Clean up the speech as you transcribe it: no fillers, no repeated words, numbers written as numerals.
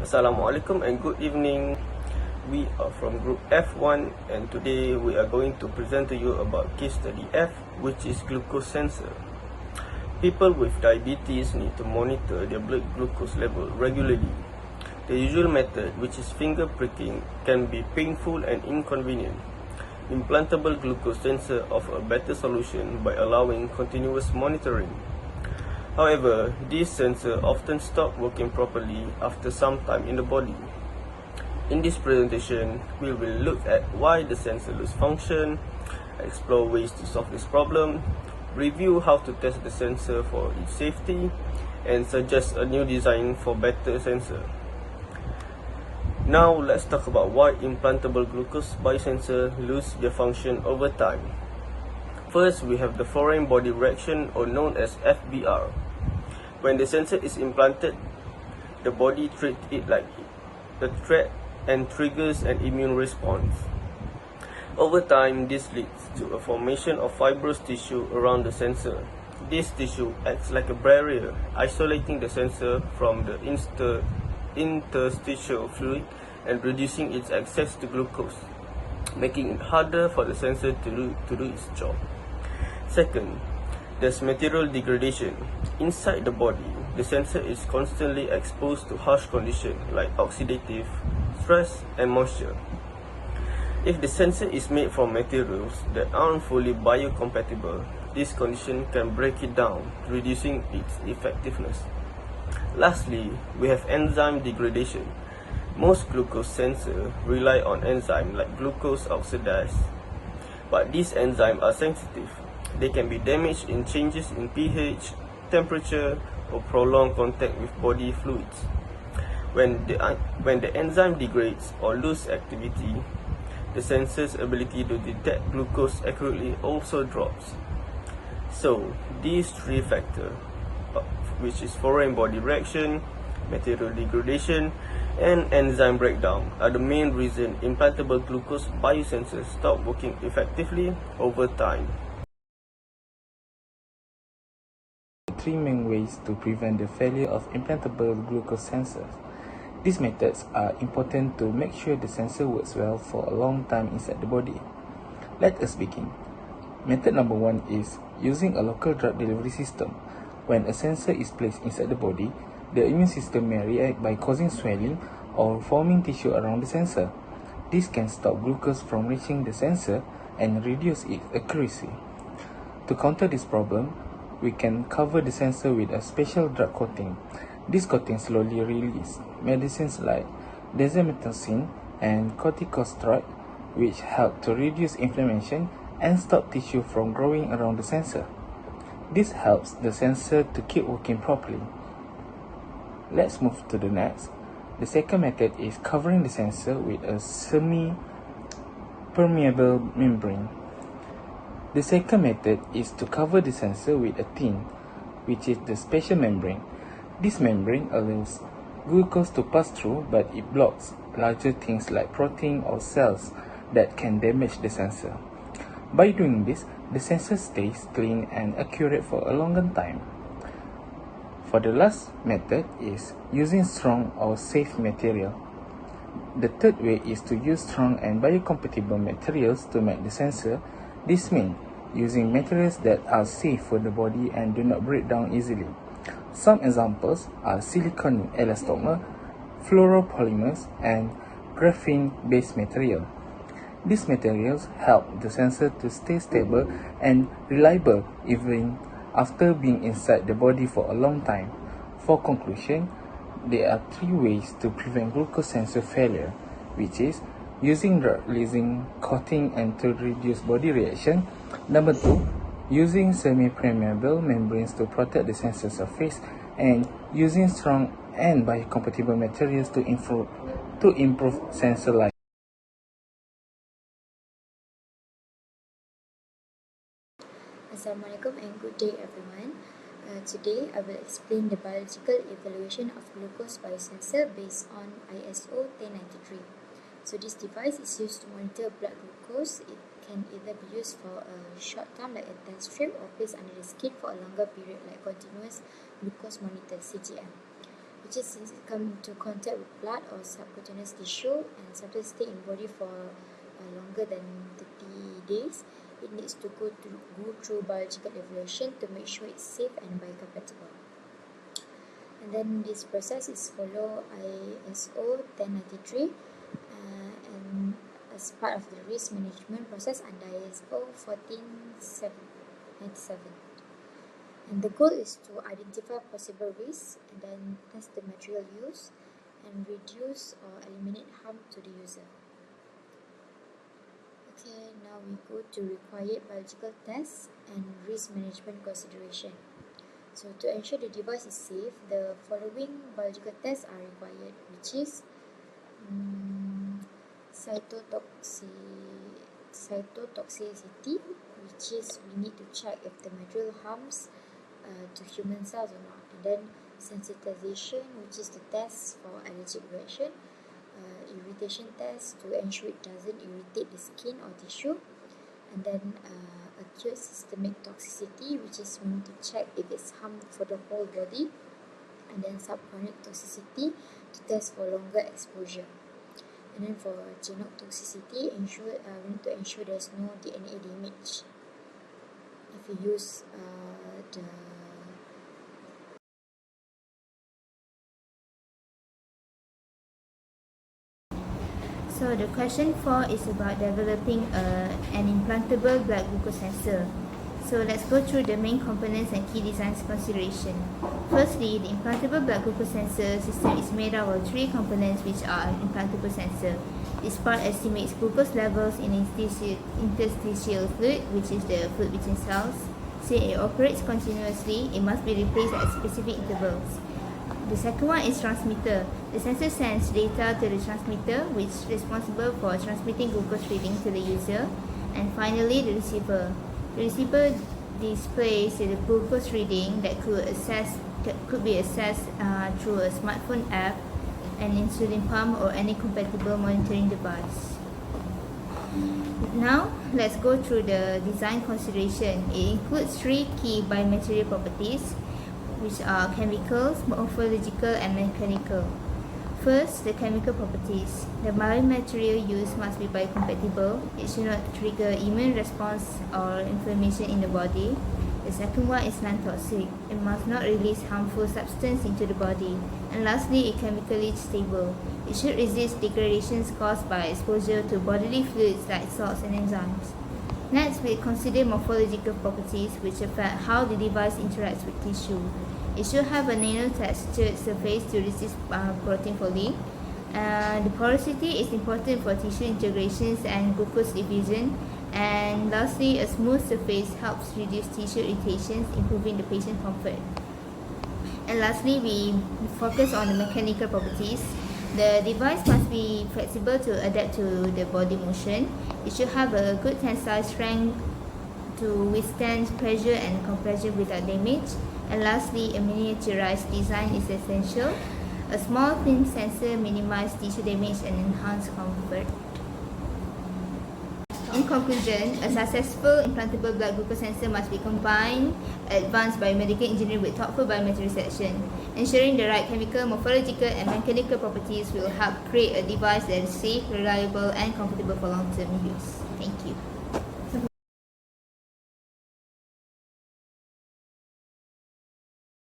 Assalamualaikum and good evening. We are from group F1 and today we are going to present to you about case study F, which is glucose sensor. People with diabetes need to monitor their blood glucose level regularly. The usual method, which is finger pricking, can be painful and inconvenient. Implantable glucose sensor offer a better solution by allowing continuous monitoring. However, these sensors often stop working properly after some time in the body. In this presentation, we will look at why the sensor lose function, explore ways to solve this problem, review how to test the sensor for its safety, and suggest a new design for better sensor. Now let's talk about why implantable glucose biosensor lose their function over time. First, we have the foreign body reaction, or known as FBR. When the sensor is implanted, the body treats it like a threat and triggers an immune response. Over time, this leads to a formation of fibrous tissue around the sensor. This tissue acts like a barrier, isolating the sensor from the interstitial fluid and reducing its access to glucose, making it harder for the sensor to do its job. Second, there's material degradation. Inside the body, the sensor is constantly exposed to harsh conditions like oxidative stress and moisture. If the sensor is made from materials that aren't fully biocompatible, this condition can break it down, reducing its effectiveness. Lastly, we have enzyme degradation. Most glucose sensors rely on enzymes like glucose oxidase, but these enzymes are sensitive. They can be damaged in changes in pH, temperature, or prolonged contact with body fluids. When the enzyme degrades or loses activity, the sensor's ability to detect glucose accurately also drops. So, these three factors, which is foreign body reaction, material degradation, and enzyme breakdown, are the main reason implantable glucose biosensors stop working effectively over time. Three main ways to prevent the failure of implantable glucose sensors. These methods are important to make sure the sensor works well for a long time inside the body. Let us begin. Method number 1 is using a local drug delivery system. When a sensor is placed inside the body, the immune system may react by causing swelling or forming tissue around the sensor. This can stop glucose from reaching the sensor and reduce its accuracy. To counter this problem, we can cover the sensor with a special drug coating. This coating slowly releases medicines like dexamethasone and corticosteroid, which help to reduce inflammation and stop tissue from growing around the sensor. This helps the sensor to keep working properly. Let's move to the next. The second method is covering the sensor with a semi-permeable membrane. The second method is to cover the sensor with a thin, which is the special membrane. This membrane allows glucose to pass through, but it blocks larger things like protein or cells that can damage the sensor. By doing this, the sensor stays clean and accurate for a longer time. For the last method is using strong or safe material. The third way is to use strong and biocompatible materials to make the sensor. This means using materials that are safe for the body and do not break down easily. Some examples are silicone elastomer, fluoropolymers, and graphene-based material. These materials help the sensor to stay stable and reliable even after being inside the body for a long time. For conclusion, there are three ways to prevent glucose sensor failure, which is using drug-releasing coating and to reduce body reaction. Number 2, using semi-permeable membranes to protect the sensor surface, and using strong and biocompatible materials to improve sensor life. Assalamualaikum and good day everyone. Today I will explain the biological evaluation of glucose biosensor based on ISO 1093. So this device is used to monitor blood glucose. It can either be used for a short term like a test strip or placed under the skin for a longer period like continuous glucose monitor CGM. which is since it comes into contact with blood or subcutaneous tissue and sometimes stay in body for longer than 30 days, it needs to go through biological evaluation to make sure it's safe and biocompatible. And then this process is follow ISO 1093 and as part of the risk management process under ISO 14797. And the goal is to identify possible risks and then test the material used and reduce or eliminate harm to the user. Okay, now we go to required biological tests and risk management consideration. So to ensure the device is safe, the following biological tests are required, which is cytotoxicity, which is we need to check if the material harms to human cells or not. And then sensitization, which is the test for allergic reaction. Irritation test to ensure it doesn't irritate the skin or tissue. And then acute systemic toxicity, which is we need to check if it's harmful for the whole body. And then subchronic toxicity to test for longer exposure. And then for genotoxicity, we need to ensure there's no DNA damage if you use the So the question 4 is about developing an implantable blood glucose sensor. So let's go through the main components and key design consideration. Firstly, the implantable blood glucose sensor system is made up of 3 components which are an implantable sensor. This part estimates glucose levels in interstitial fluid, which is the fluid between cells. Since it operates continuously, it must be replaced at specific intervals. The second one is transmitter. The sensor sends data to the transmitter, which is responsible for transmitting glucose reading to the user. And finally, the receiver. The receiver displays the glucose reading that could be accessed through a smartphone app, an insulin pump, or any compatible monitoring device. Now, let's go through the design consideration. It includes 3 key biomaterial properties, which are chemicals, morphological, and mechanical. First, the chemical properties. The biomaterial used must be biocompatible. It should not trigger immune response or inflammation in the body. The second one is non-toxic. It must not release harmful substance into the body. And lastly, it chemically stable. It should resist degradations caused by exposure to bodily fluids like salts and enzymes. Next, we consider morphological properties which affect how the device interacts with tissue. It should have a nano-textured surface to resist protein folding. The porosity is important for tissue integrations and glucose diffusion. And lastly, a smooth surface helps reduce tissue irritations, improving the patient comfort. And lastly, we focus on the mechanical properties. The device must be flexible to adapt to the body motion. It should have a good tensile strength to withstand pressure and compression without damage. And lastly, a miniaturized design is essential. A small thin sensor minimizes tissue damage and enhances comfort. In conclusion, a successful implantable blood glucose sensor must be combined advanced biomedical engineering with thoughtful biomaterial selection. Ensuring the right chemical, morphological, and mechanical properties will help create a device that is safe, reliable, and comfortable for long-term use. Thank you.